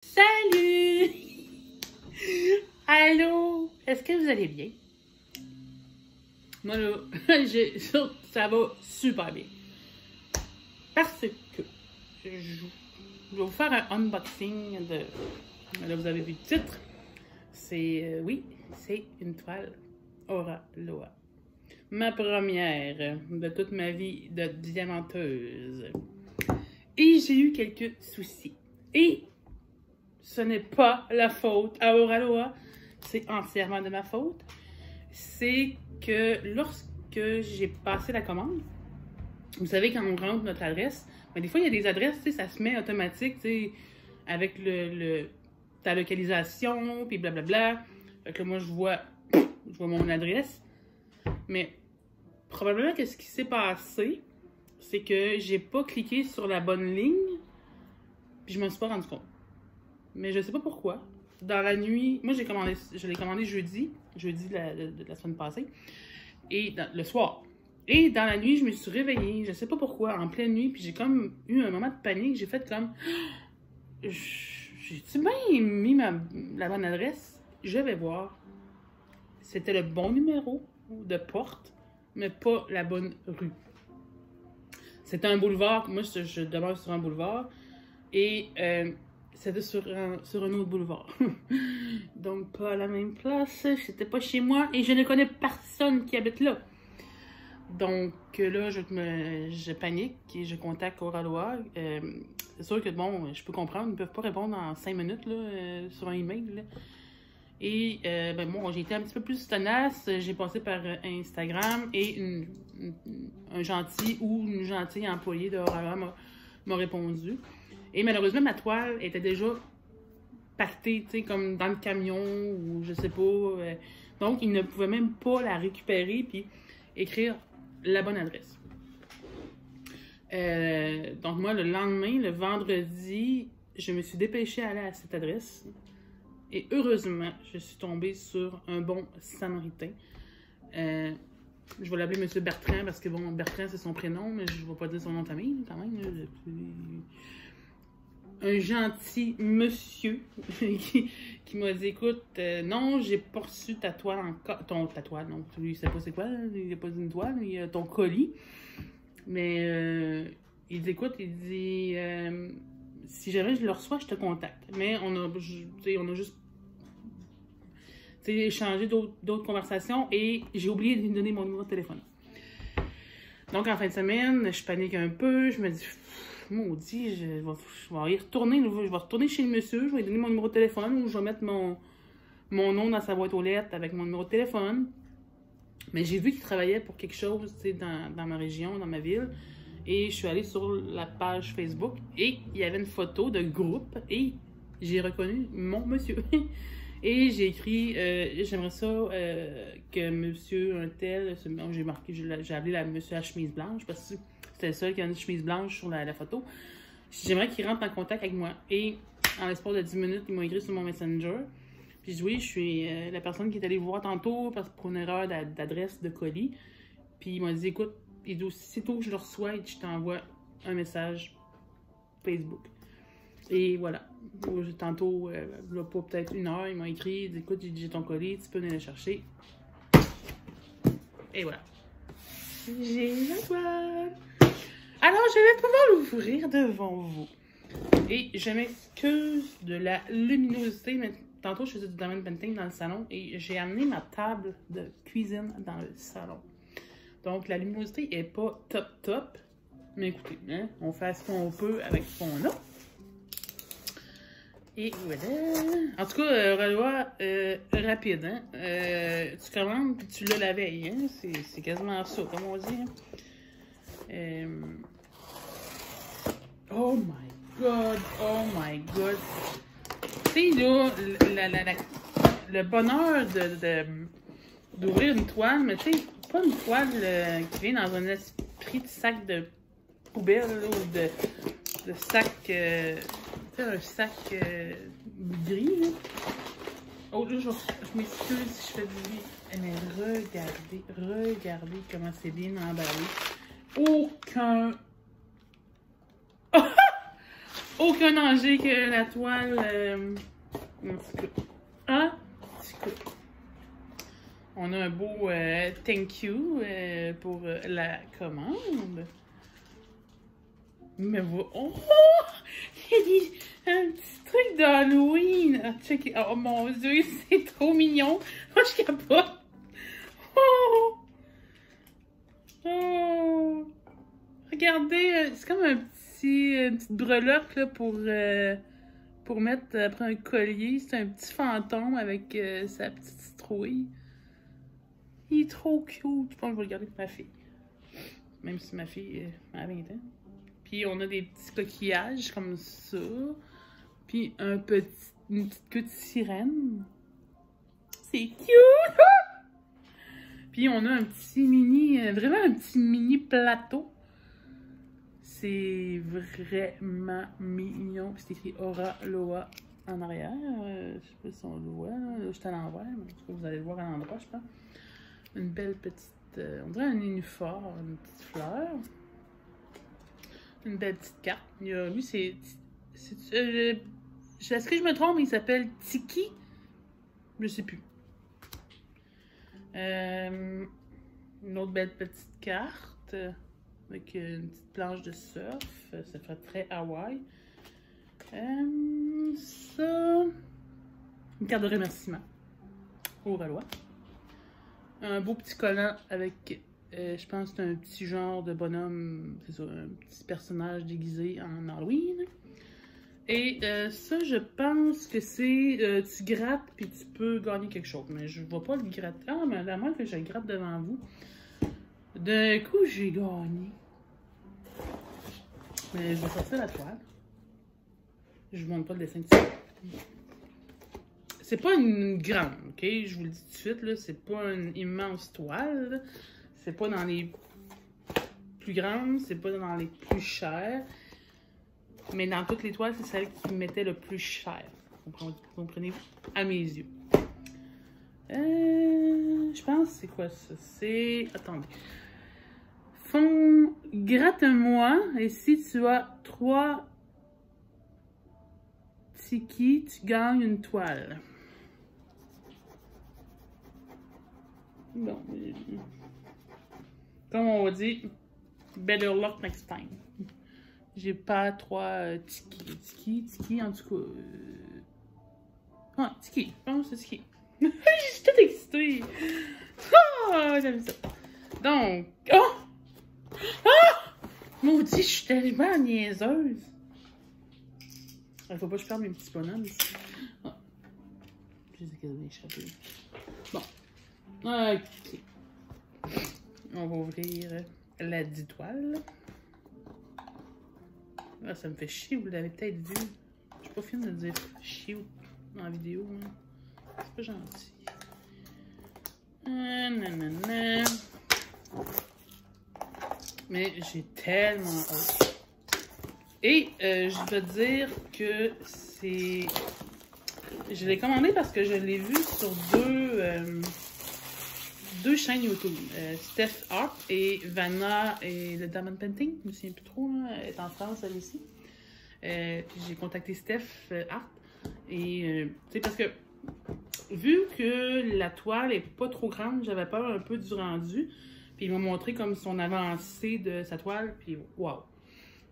Salut! Allô? Est-ce que vous allez bien? Moi, là, ça va super bien. Parce que je vais vous faire un unboxing de... Là, vous avez vu le titre. C'est, oui, c'est une toile Aura Loa. Ma première de toute ma vie de diamanteuse. Et j'ai eu quelques soucis. Et ce n'est pas la faute à Aura Loa, c'est entièrement de ma faute. C'est que lorsque j'ai passé la commande, vous savez, quand on rentre notre adresse, ben des fois il y a des adresses, tu sais, ça se met automatique, tu sais, avec ta localisation, puis blablabla. Fait que là, moi, je vois mon adresse. Mais probablement que ce qui s'est passé, c'est que j'ai pas cliqué sur la bonne ligne, puis je m'en suis pas rendu compte. Mais je sais pas pourquoi. Dans la nuit, moi je l'ai commandé jeudi de la semaine passée, et le soir. Et dans la nuit, je me suis réveillée, je sais pas pourquoi, en pleine nuit, puis j'ai comme eu un moment de panique, j'ai fait comme... J'ai-tu bien mis la bonne adresse? Je vais voir. C'était le bon numéro de porte, mais pas la bonne rue. C'était un boulevard, moi je demeure sur un boulevard, et c'était sur un autre boulevard. Donc pas à la même place, c'était pas chez moi, et je ne connais personne qui habite là. Donc là, je panique et je contacte Aura Loa. C'est sûr que bon, je peux comprendre, ils ne peuvent pas répondre en 5 minutes là, sur un email. Là. Et ben bon, j'ai été un petit peu plus tenace. J'ai passé par Instagram et un gentil ou une gentille employée de Aura Loa m'a répondu. Et malheureusement, ma toile était déjà pactée, tu sais, comme dans le camion ou je sais pas. Donc, ils ne pouvaient même pas la récupérer puis écrire la bonne adresse. Donc moi, le lendemain, le vendredi, je me suis dépêchée à aller à cette adresse. Et heureusement, je suis tombée sur un bon samaritain. Je vais l'appeler M. Bertrand parce que, bon, Bertrand, c'est son prénom, mais je ne vais pas dire son nom de famille, quand même. Un gentil monsieur qui m'a dit, écoute, non, j'ai pas reçu ta toile ta toile, non, lui, il sait pas c'est quoi, il n'a pas dit une toile, il a ton colis. Mais il dit, écoute, il dit, si jamais je le reçois, je te contacte. Mais on a juste échangé d'autres conversations et j'ai oublié de lui donner mon numéro de téléphone. Donc, en fin de semaine, je panique un peu, je me dis... Maudit, je vais y retourner. Je vais retourner chez le monsieur, je vais lui donner mon numéro de téléphone ou je vais mettre mon nom dans sa boîte aux lettres avec mon numéro de téléphone. Mais j'ai vu qu'il travaillait pour quelque chose dans ma région, dans ma ville. Et je suis allée sur la page Facebook et il y avait une photo de groupe et j'ai reconnu mon monsieur. Et j'ai écrit, j'aimerais ça que monsieur un tel, j'ai appelé la monsieur à chemise blanche parce que c'était le seul qui a une chemise blanche sur la photo. J'aimerais qu'il rentre en contact avec moi. Et en l'espace de 10 minutes, il m'a écrit sur mon Messenger. Puis je dis oui, je suis la personne qui est allée vous voir tantôt pour une erreur d'adresse de colis. Puis il m'a dit, écoute, il dit aussitôt que je le reçois, je t'envoie un message Facebook. Et voilà. Tantôt, là, pas peut-être 1 heure, il m'a écrit, il dit, écoute, j'ai ton colis, tu peux venir le chercher. Et voilà. J'ai la toile. Alors, je vais pouvoir l'ouvrir devant vous. Et je m'excuse de la luminosité, mais tantôt, je faisais du diamond painting dans le salon et j'ai amené ma table de cuisine dans le salon. Donc, la luminosité n'est pas top, mais écoutez, hein, on fait ce qu'on peut avec ce qu'on a. Et voilà. En tout cas, Aura Loa, rapide, hein. Tu commandes puis tu l'as la veille, hein. C'est quasiment ça, comme on dit. Hein. Oh my god. Tu sais, là, le bonheur d'ouvrir une toile, mais tu sais, pas une toile qui vient dans un esprit de sac de poubelle, là, ou de sac, tu sais, un sac gris, là. Oh, là, je m'excuse si je fais du bruit. Mais regardez comment c'est bien emballé. aucun danger que la toile... en tout cas. Ah, en tout cas. On a un beau thank you pour la commande. Mais oh! Il y a un petit truc d'Halloween. Ah, check. Oh mon Dieu, c'est trop mignon. Moi, je capote. Oh! Oh! Regardez, c'est comme une petite breloque là, pour mettre après un collier. C'est un petit fantôme avec sa petite citrouille. Il est trop cute. Je pense que je vais le garder pour ma fille. Même si ma fille a 20 ans. Puis on a des petits coquillages comme ça. Puis une petite queue de sirène. C'est cute! Puis on a un petit vraiment un petit mini plateau. C'est vraiment mignon. C'est écrit Aura Loa en arrière. Je sais pas si on le voit. Là, je suis à l'envers, mais en tout cas, vous allez le voir à l'endroit, je pense. Une belle petite... on dirait un uniforme, une petite fleur. Une belle petite carte. Lui, c'est... Est-ce que je me trompe? Il s'appelle Tiki? Je sais plus. Une autre belle petite carte. Avec une petite planche de surf. Ça fait très Hawaï. Ça... Une carte de remerciement. Au Valois. Un beau petit collant avec, je pense que c'est un petit genre de bonhomme, c'est ça, un petit personnage déguisé en Halloween. Et ça, je pense que c'est, tu grattes puis tu peux gagner quelque chose. Mais je ne vais pas le gratter. Ah, mais à moins que je le gratte devant vous. D'un coup, j'ai gagné. Mais je vais sortir la toile. Je vous montre pas le dessin dessus. C'est pas une grande, ok? Je vous le dis tout de suite, là, c'est pas une immense toile. C'est pas dans les plus grandes, c'est pas dans les plus chères. Mais dans toutes les toiles, c'est celle qui mettait le plus cher. Comprenez-vous? À mes yeux. Je pense c'est quoi ça? C'est... Attendez. Fond, gratte-moi. Et si tu as 3 Tiki, tu gagnes une toile. Bon, comme on dit, better luck next time. J'ai pas 3 Tiki, en tout cas. Ah, Tiki, je pense que c'est Tiki. Je suis toute excitée. Ah, j'aime ça. Donc, oh! Ah! Maudit, je suis tellement niaiseuse. Il faut pas que je perde mes petits bonhommes ici. Ah. Je les ai échappés. Bon. Ok. On va ouvrir la 10 toiles. Ah, ça me fait chier, vous l'avez peut-être vu. Je suis pas fine de dire chier en vidéo. Hein. C'est pas gentil. Nanana. Mais j'ai tellement hâte. Et je veux dire que c'est... Je l'ai commandé parce que je l'ai vu sur deux chaînes YouTube. Steph Art et Vanna et le Diamond Painting. Je me souviens plus trop. Là. Elle est en France, elle aussi. Puis j'ai contacté Steph Art. Et tu sais, parce que vu que la toile est pas trop grande, j'avais peur un peu du rendu. Puis il m'a montré comme son avancée de sa toile. Puis waouh!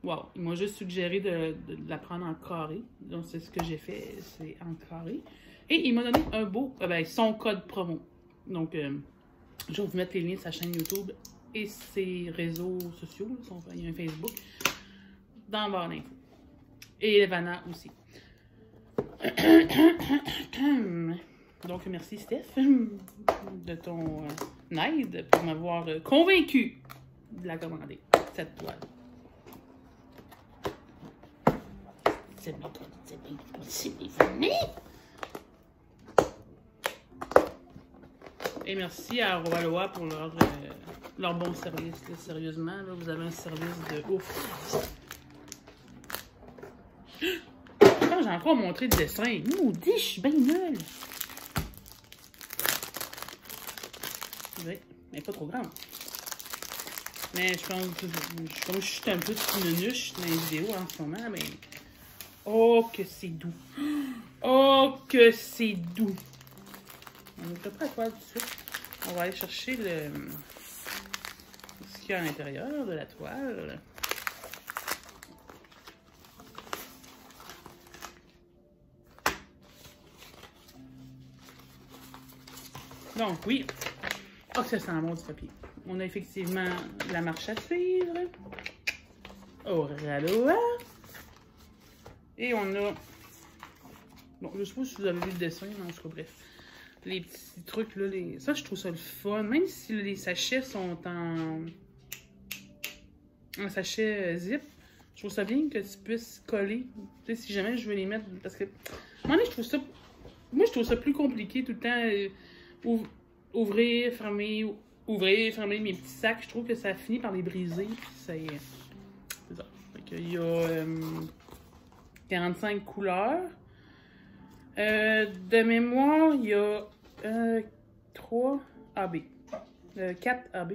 Wow. Il m'a juste suggéré de la prendre en carré. Donc, c'est ce que j'ai fait. C'est en carré. Et il m'a donné un beau... son code promo. Donc, je vais vous mettre les liens de sa chaîne YouTube et ses réseaux sociaux. Il y a un Facebook. Dans la barre d'infos. Et Vanna aussi. Donc, merci Steph de ton aide pour m'avoir convaincu de la commander, cette toile. C'est mes amis. Et merci à Valois pour leur bon service. Là, sérieusement, là, vous avez un service de ouf. Quand j'ai encore montré le dessin, maudit, je suis bien nulle. Oui, mais pas trop grande. Mais je pense que comme je suis un peu nunuche dans les vidéos en ce moment, ben, Oh, que c'est doux. Oh, que c'est doux. On ne fait pas la toile tout de suite. On va aller chercher ce qu'il y a à l'intérieur de la toile. Donc, oui. Oh, ça sent bon du papier. On a effectivement la marche à suivre. Au ralois. Et on a... Bon, je sais pas si vous avez vu le dessin, mais en tout cas, bref. Les petits trucs, là, ça, je trouve ça le fun. Même si les sachets sont en sachet zip, je trouve ça bien que tu puisses coller. Tu sais, si jamais je veux les mettre... Parce que, à un moment donné, je trouve ça... Moi, je trouve ça plus compliqué tout le temps. Ouvrir, fermer mes petits sacs. Je trouve que ça finit par les briser. Puis c'est ça. Il y a 45 couleurs. De mémoire, il y a 3 AB. 4 AB.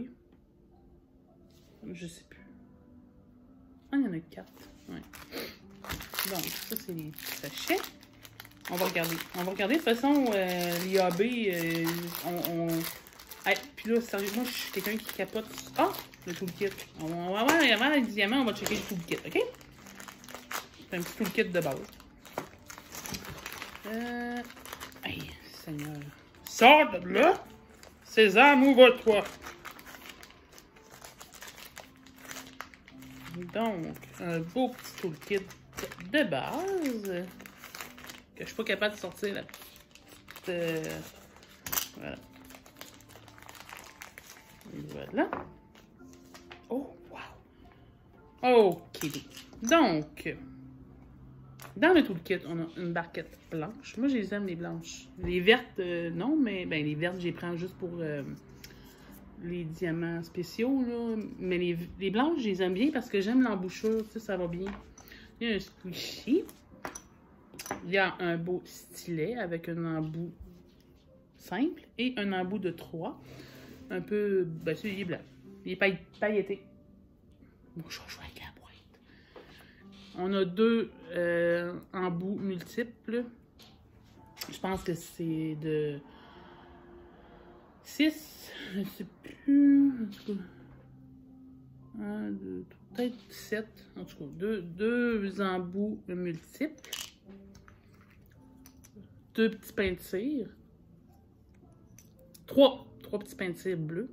Je sais plus. Ah, il y en a 4. Ouais. Donc, ça, c'est les petits sachets. On va regarder. On va regarder. De toute façon, les AB, Hey, puis là, sérieusement, je suis quelqu'un qui capote. Ah! Le toolkit. On va avoir les diamants, on va checker le toolkit, OK? C'est un petit toolkit de base. Hey, Seigneur. Sors de là! Sésame, ouvre-toi! Donc, un beau petit toolkit de base. Que je suis pas capable de sortir la petite... voilà. Voilà. Oh, wow! OK. Donc, dans le toolkit, on a une barquette blanche. Moi, je les aime, les blanches. Les vertes, non, mais ben, les vertes, je les prends juste pour les diamants spéciaux, là. Mais les blanches, je les aime bien parce que j'aime l'embouchure. Tu sais, ça va bien. Il y a un squishy. Il y a un beau stylet avec un embout simple et un embout de 3. Un peu... Ben, celui-là, il est blanc. Il est pailleté. Bon, je vais jouer avec la boîte. On a 2 embouts multiples. Je pense que c'est de 6. Je ne sais plus. En tout cas. 1, 2, peut-être 7. En tout cas, 2 embouts multiples. 2 petits pains de cire. 3 petits pains de cire bleus.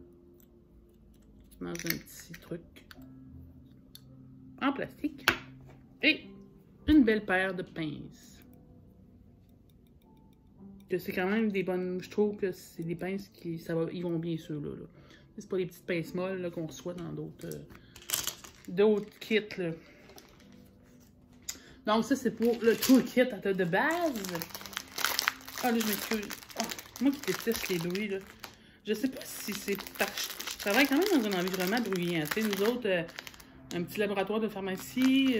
Dans un petit truc en plastique. Et une belle paire de pinces. Que c'est quand même des bonnes... Je trouve que c'est des pinces qui... ils vont bien ceux-là. Là. C'est pas les petites pinces molles qu'on reçoit dans d'autres kits. Là. Donc ça, c'est pour le toolkit de base. Ah là, je m'excuse. Oh, moi qui déteste les bruits, là. Je sais pas si c'est parce que je travaille quand même dans un environnement bruyant. Tu sais, nous autres, un petit laboratoire de pharmacie,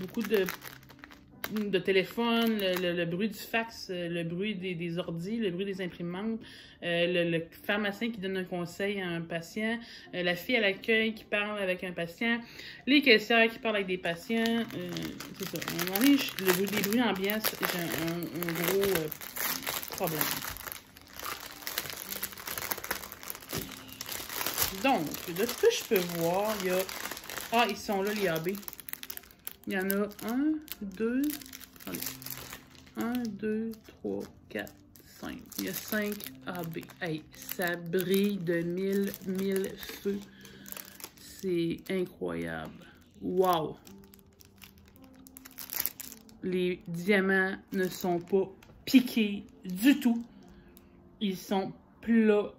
beaucoup de téléphone, le bruit du fax, le bruit des ordis, le bruit des imprimantes, le pharmacien qui donne un conseil à un patient, la fille à l'accueil qui parle avec un patient, les caissières qui parlent avec des patients. C'est ça. À un moment donné, les bruits ambiants, c'est un gros problème. Donc, de ce que je peux voir, il y a... Ah, ils sont là, les AB. Il y en a 1, 2... Attendez. 1, 2, 3, 4, 5. Il y a 5 AB. Hey, ça brille de mille feux. C'est incroyable. Wow! Les diamants ne sont pas piqués du tout. Ils sont plats.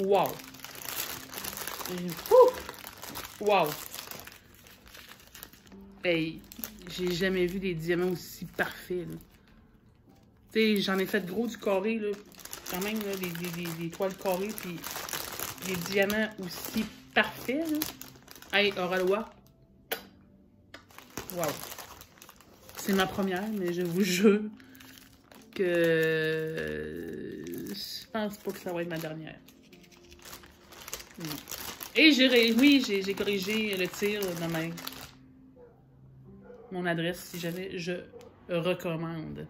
Wow! Wow! Hey, j'ai jamais vu des diamants aussi parfaits. Tu sais, j'en ai fait gros du carré, là. Quand même, là, des toiles carrées, puis des diamants aussi parfaits, là. Hey, Oralois. Wow! C'est ma première, mais je vous jure que je pense pas que ça va être ma dernière. Et j'ai corrigé le tir de même. mon adresse si jamais je recommande.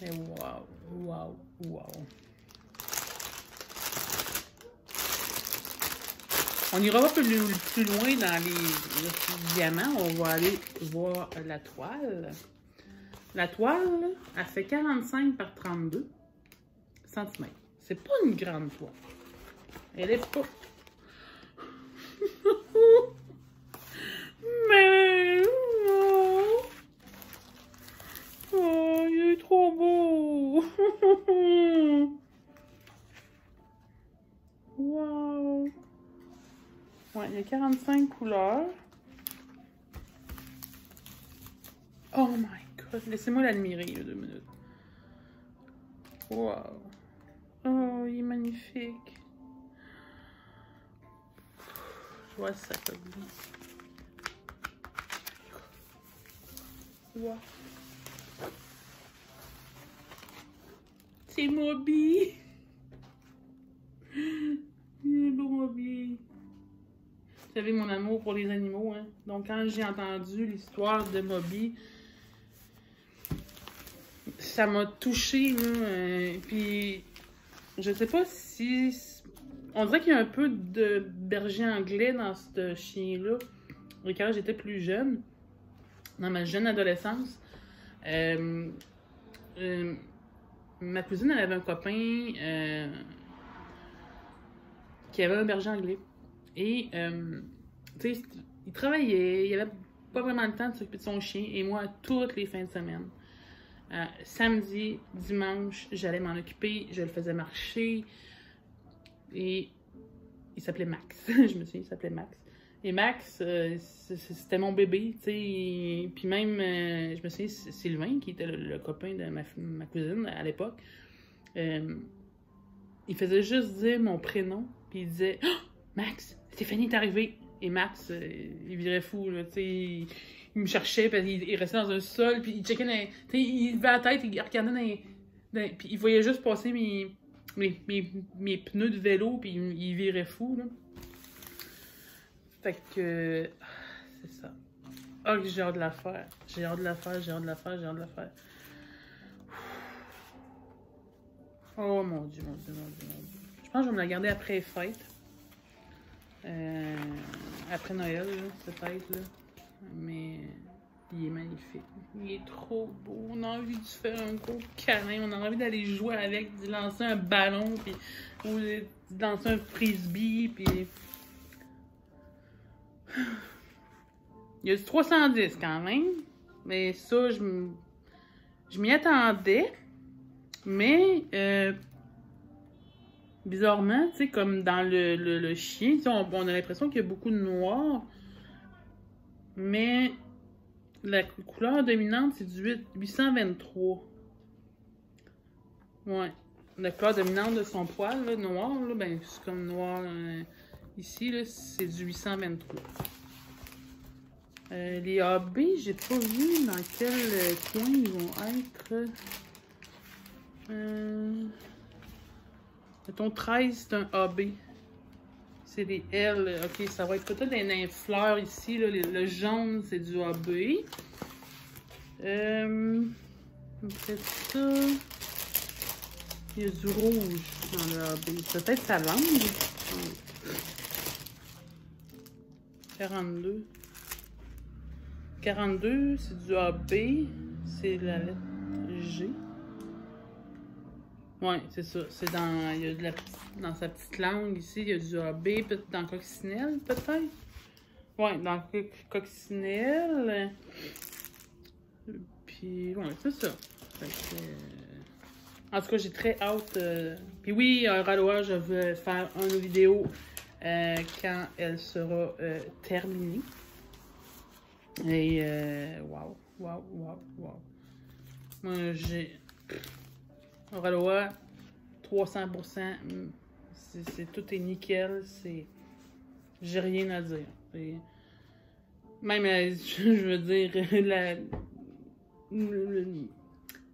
Mais wow, wow, wow. On ira pas plus loin dans les diamants. On va aller voir la toile. La toile, elle fait 45 par 32 cm. C'est pas une grande toile. Elle est pas... Mais... Oh, il est trop beau! Wow! Ouais, il y a 45 couleurs. Oh my god! Laissez-moi l'admirer, 2 minutes. Wow! Oh, il est magnifique! Je vois ça comme ça. Wow! C'est Moby! Il est beau, Moby! Vous savez mon amour pour les animaux, hein? Donc, quand j'ai entendu l'histoire de Moby, ça m'a touchée, là. Puis, je sais pas si... On dirait qu'il y a un peu de berger anglais dans ce chien-là. Quand j'étais plus jeune, dans ma jeune adolescence, ma cousine, elle avait un copain qui avait un berger anglais. Et, tu sais, il travaillait, il avait pas vraiment le temps de s'occuper de son chien. Et moi, toutes les fins de semaine, samedi, dimanche, j'allais m'en occuper, je le faisais marcher. Et il s'appelait Max. Je me souviens, il s'appelait Max. Et Max, c'était mon bébé, tu sais. Puis même, je me souviens, Sylvain, qui était le copain de ma cousine à l'époque, il faisait juste dire mon prénom, puis il disait oh, Max, Stéphanie est arrivée. Et Max, il virait fou, là, tu sais. Il me cherchait, puis il restait dans un sol, puis il checkait tu sais, il levait la tête, il regardait puis il voyait juste passer mes pneus de vélo, puis il virait fou, là. Fait que... c'est ça. Oh, que j'ai hâte de la faire. J'ai hâte de la faire, j'ai hâte de la faire, j'ai hâte de la faire. Oh mon Dieu, mon Dieu, mon Dieu, mon Dieu. Je pense que je vais me la garder après les fêtes. Après Noël, peut-être, là. Mais... il est magnifique. Il est trop beau. On a envie de se faire un gros câlin. On a envie d'aller jouer avec, de lancer un ballon, puis ou de lancer un frisbee, puis... Il y a du 310 quand même. Mais ça, je m'y attendais. Mais, bizarrement, tu sais, comme dans le chien, on a l'impression qu'il y a beaucoup de noir. Mais... la couleur dominante, c'est du 823. Ouais. La couleur dominante de son poil, là, noir, là, ben, c'est comme noir ici, là, c'est du 823. Les AB, j'ai pas vu dans quel coin ils vont être. Mettons 13, c'est un AB. C'est des L. Ok, ça va être peut-être des fleurs ici. Là, le jaune, c'est du AB. Après ça, il y a du rouge dans le AB. Peut-être sa langue. 42. 42, c'est du AB. C'est la lettre G. Ouais, c'est ça. C'est dans... il y a de dans sa petite langue ici, il y a du AB. Peut-être dans coccinelle, peut-être? Ouais, dans coccinelle. Puis, ouais, c'est ça. Fait que, en tout cas, j'ai très hâte. Puis oui, Raloa, je vais faire une vidéo quand elle sera terminée. Et, wow, wow, wow, wow. Moi, j'ai... Raloa, 300%, tout est nickel, j'ai rien à dire. Même, je veux dire,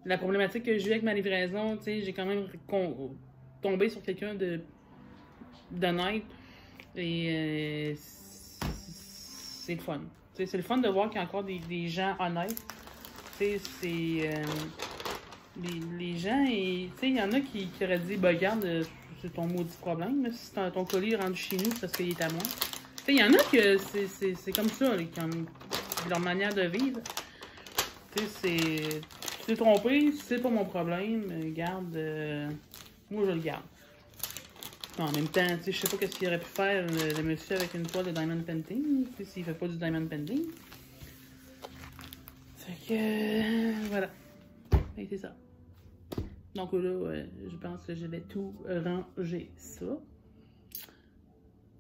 la problématique que j'ai eu avec ma livraison, tu sais, j'ai quand même tombé sur quelqu'un d'honnête et c'est le fun. C'est le fun de voir qu'il y a encore des gens honnêtes. Tu sais, c'est... les gens, tu sais, il y en a qui auraient dit, bah regarde, c'est ton maudit problème. Là, si ton colis est rendu chez nous, c'est parce qu'il est à moi. Tu sais, il y en a que c'est comme ça, là, comme leur manière de vivre. Tu sais, c'est... Tu t'es trompé, c'est pas mon problème. Garde, moi je le garde. En même temps, tu sais, je sais pas qu'est-ce qu'il aurait pu faire le monsieur avec une toile de diamond painting, tu sais, s'il fait pas du diamond painting. Fait que, voilà. Et c'est ça. Donc là, je pense que je vais tout ranger ça.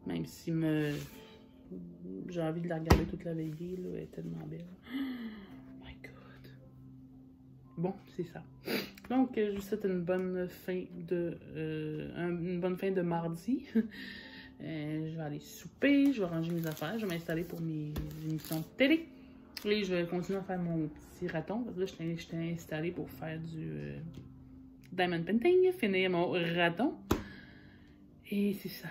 Même si j'ai envie de la regarder toute la veillée, là, elle est tellement belle. Oh my god. Bon, c'est ça. Donc, je vous souhaite une bonne fin de mardi. Je vais aller souper, je vais ranger mes affaires, je vais m'installer pour mes émissions de télé. Et je vais continuer à faire mon petit raton. Parce que là, je t'ai installé pour faire du diamond painting, finir mon raton. Et c'est ça.